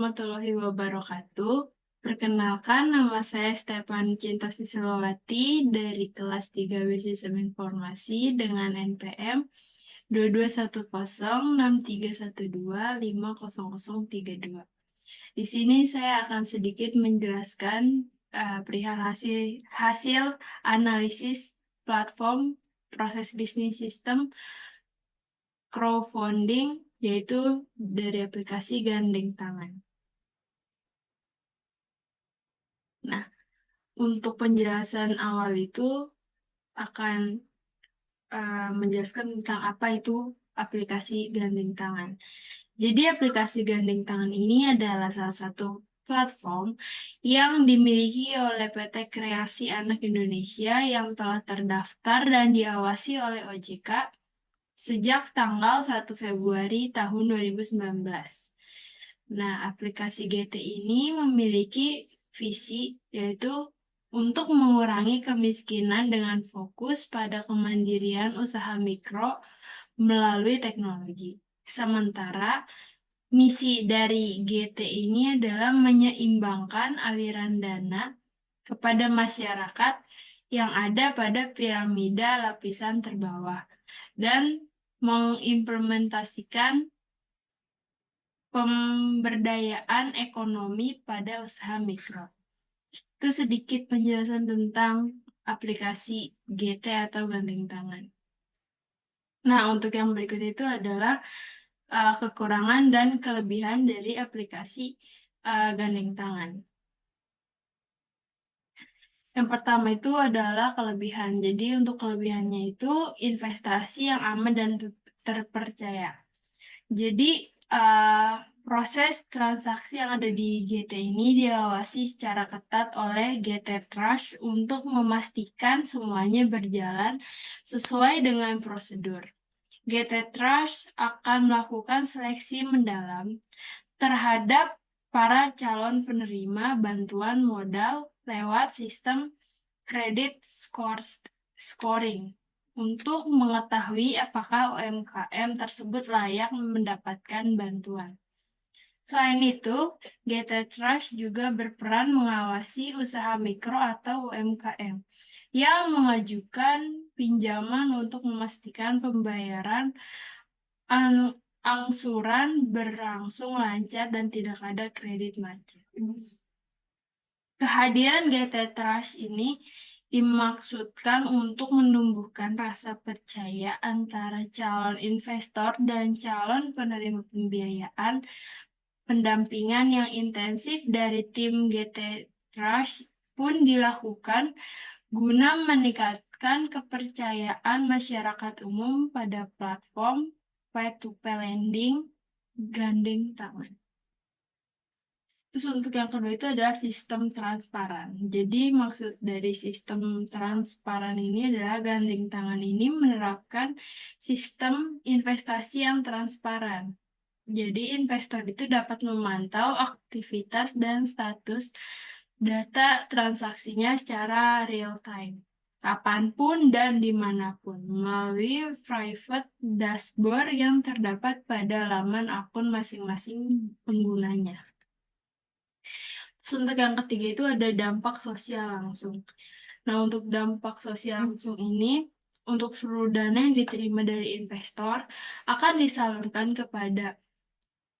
Warahmatullahi wabarakatuh. Perkenalkan, nama saya Stepan Cinta Sisolowati dari kelas 3B Sistem Informasi dengan NPM 22106312500032. Di sini saya akan sedikit menjelaskan perihal hasil analisis platform proses bisnis sistem crowdfunding, yaitu dari aplikasi Gandeng Tangan. Nah, untuk penjelasan awal itu akan menjelaskan tentang apa itu aplikasi Gandeng Tangan. Jadi aplikasi Gandeng Tangan ini adalah salah satu platform yang dimiliki oleh PT Kreasi Anak Indonesia yang telah terdaftar dan diawasi oleh OJK sejak tanggal 1 Februari tahun 2019. Nah, aplikasi GT ini memiliki visi yaitu untuk mengurangi kemiskinan dengan fokus pada kemandirian usaha mikro melalui teknologi. Sementara misi dari GT ini adalah menyeimbangkan aliran dana kepada masyarakat yang ada pada piramida lapisan terbawah dan mengimplementasikan pemberdayaan ekonomi pada usaha mikro. Itu sedikit penjelasan tentang aplikasi GT atau Gandeng Tangan. Nah, untuk yang berikut itu adalah kekurangan dan kelebihan dari aplikasi Gandeng Tangan. Yang pertama itu adalah kelebihan. Jadi untuk kelebihannya itu investasi yang aman dan terpercaya. Jadi proses transaksi yang ada di GT ini diawasi secara ketat oleh GT Trust untuk memastikan semuanya berjalan sesuai dengan prosedur. GT Trust akan melakukan seleksi mendalam terhadap para calon penerima bantuan modal lewat sistem credit scoring untuk mengetahui apakah UMKM tersebut layak mendapatkan bantuan. Selain itu, GT Trust juga berperan mengawasi usaha mikro atau UMKM yang mengajukan pinjaman untuk memastikan pembayaran angsuran berlangsung lancar dan tidak ada kredit macet. Kehadiran GT Trust ini dimaksudkan untuk menumbuhkan rasa percaya antara calon investor dan calon penerima pembiayaan. Pendampingan yang intensif dari tim GT Trust pun dilakukan guna meningkatkan kepercayaan masyarakat umum pada platform P2P lending Gandeng Tangan. Terus untuk yang kedua itu adalah sistem transparan. Jadi maksud dari sistem transparan ini adalah Gandeng Tangan ini menerapkan sistem investasi yang transparan. Jadi investor itu dapat memantau aktivitas dan status data transaksinya secara real time, kapanpun dan dimanapun, melalui private dashboard yang terdapat pada laman akun masing-masing penggunanya. Terus untuk yang ketiga itu ada dampak sosial langsung. Nah, untuk dampak sosial langsung ini, untuk seluruh dana yang diterima dari investor akan disalurkan kepada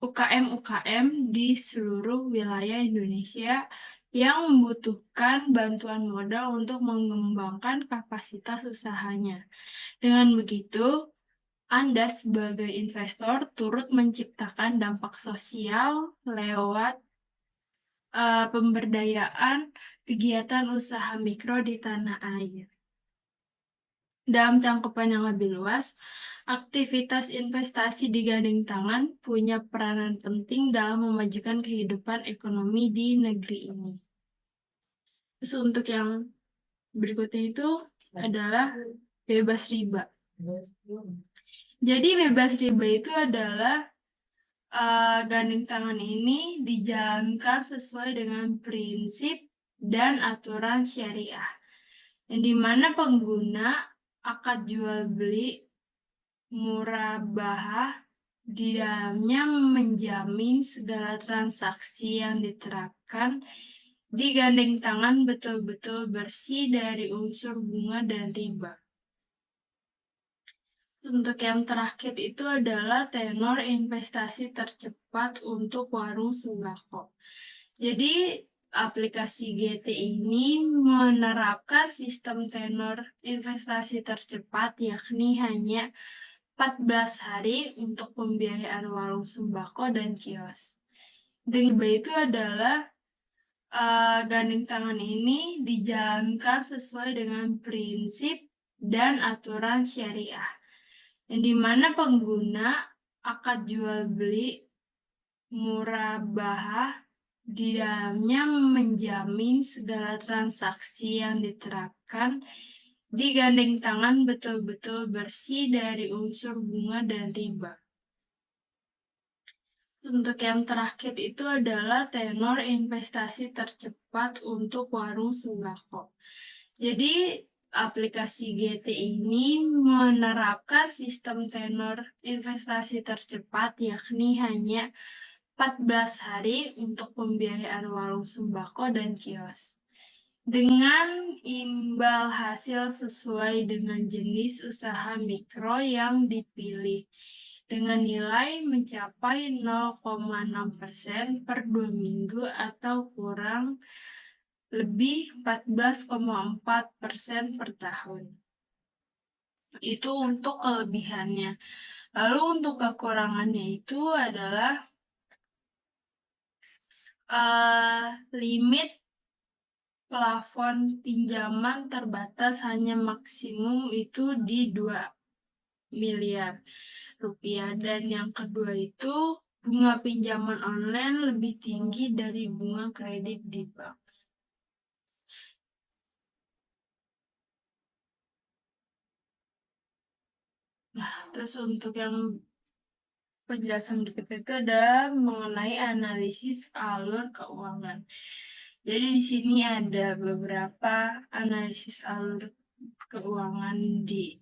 UKM-UKM di seluruh wilayah Indonesia yang membutuhkan bantuan modal untuk mengembangkan kapasitas usahanya. Dengan begitu, Anda sebagai investor turut menciptakan dampak sosial lewat pemberdayaan kegiatan usaha mikro di tanah air. Dalam cakupan yang lebih luas, aktivitas investasi di Gandeng Tangan punya peranan penting dalam memajukan kehidupan ekonomi di negeri ini. Terus untuk yang berikutnya itu adalah bebas riba. Jadi bebas riba itu adalah Gandeng Tangan ini dijalankan sesuai dengan prinsip dan aturan syariah, yang dimana pengguna akad jual beli murabahah di dalamnya menjamin segala transaksi yang diterapkan digandeng tangan betul-betul bersih dari unsur bunga dan riba. Untuk yang terakhir itu adalah tenor investasi tercepat untuk warung sembako. Jadi aplikasi GT ini menerapkan sistem tenor investasi tercepat, yakni hanya 14 hari untuk pembiayaan warung sembako dan kios. Dengan itu adalah gandeng tangan ini dijalankan sesuai dengan prinsip dan aturan syariah, yang dimana pengguna akad jual beli murabahah di dalamnya menjamin segala transaksi yang diterapkan digandeng tangan betul-betul bersih dari unsur bunga dan riba. Untuk yang terakhir itu adalah tenor investasi tercepat untuk warung sembako. Jadi aplikasi GT ini menerapkan sistem tenor investasi tercepat, yakni hanya 14 hari untuk pembiayaan warung sembako dan kios. Dengan imbal hasil sesuai dengan jenis usaha mikro yang dipilih, dengan nilai mencapai 0,6% per 2 minggu atau kurang lebih 14,4% per tahun. Itu untuk kelebihannya. Lalu untuk kekurangannya itu adalah limit plafon pinjaman terbatas hanya maksimum itu di 2 miliar rupiah, dan yang kedua itu bunga pinjaman online lebih tinggi dari bunga kredit di bank. Nah, terus untuk yang penjelasan berikut itu adalah mengenai analisis alur keuangan. Jadi di sini ada beberapa analisis alur keuangan di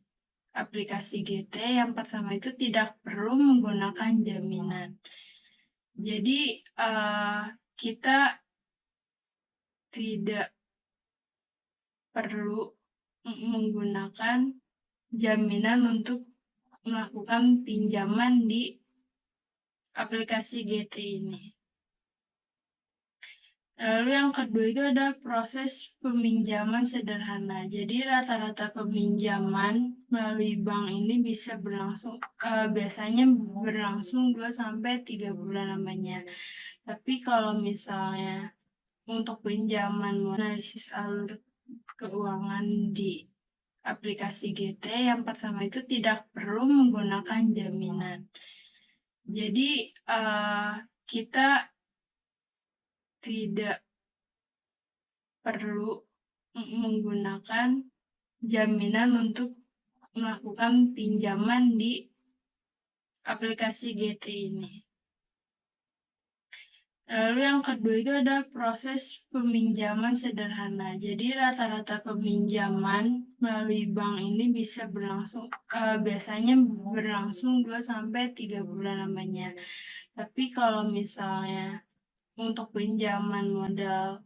aplikasi GT. Yang pertama itu tidak perlu menggunakan jaminan. Jadi kita tidak perlu menggunakan jaminan untuk melakukan pinjaman di aplikasi GT ini. Lalu yang kedua itu ada proses peminjaman sederhana. Jadi rata-rata peminjaman melalui bank ini bisa berlangsung biasanya berlangsung 2-3 bulan lamanya. Tapi kalau misalnya untuk pinjaman analisis alur keuangan di aplikasi GT, yang pertama itu tidak perlu menggunakan jaminan. Jadi kita tidak perlu menggunakan jaminan untuk melakukan pinjaman di aplikasi GT ini. Lalu yang kedua itu ada proses peminjaman sederhana. Jadi rata-rata peminjaman melalui bank ini bisa berlangsung biasanya berlangsung 2-3 bulan lamanya. Tapi kalau misalnya untuk pinjaman modal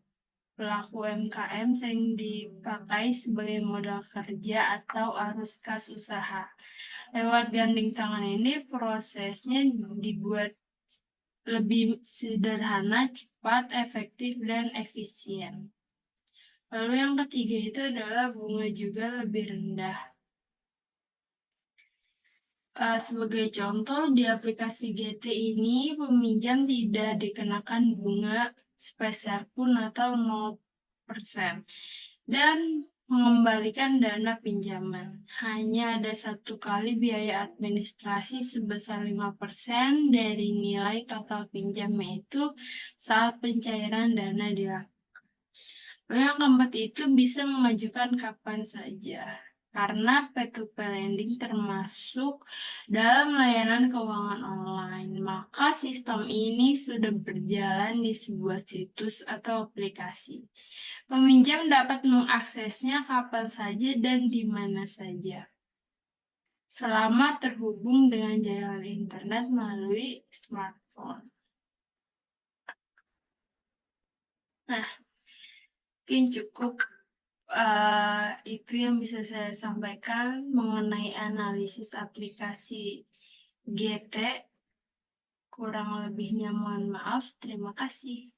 pelaku UMKM sering dipakai sebagai modal kerja atau arus kas usaha. Lewat gandeng tangan ini prosesnya dibuat lebih sederhana, cepat, efektif, dan efisien. Lalu yang ketiga itu adalah bunga juga lebih rendah. Sebagai contoh, di aplikasi GT ini peminjam tidak dikenakan bunga sepeser pun atau 0%, dan mengembalikan dana pinjaman. Hanya ada 1 kali biaya administrasi sebesar 5% dari nilai total pinjam, yaitu saat pencairan dana dilakukan. Yang keempat itu bisa mengajukan kapan saja. Karena P2P lending termasuk dalam layanan keuangan online, maka sistem ini sudah berjalan di sebuah situs atau aplikasi. Peminjam dapat mengaksesnya kapan saja dan di mana saja. selama terhubung dengan jaringan internet melalui smartphone. Nah, mungkin cukup itu yang bisa saya sampaikan mengenai analisis aplikasi GT. Kurang lebihnya mohon maaf. Terima kasih.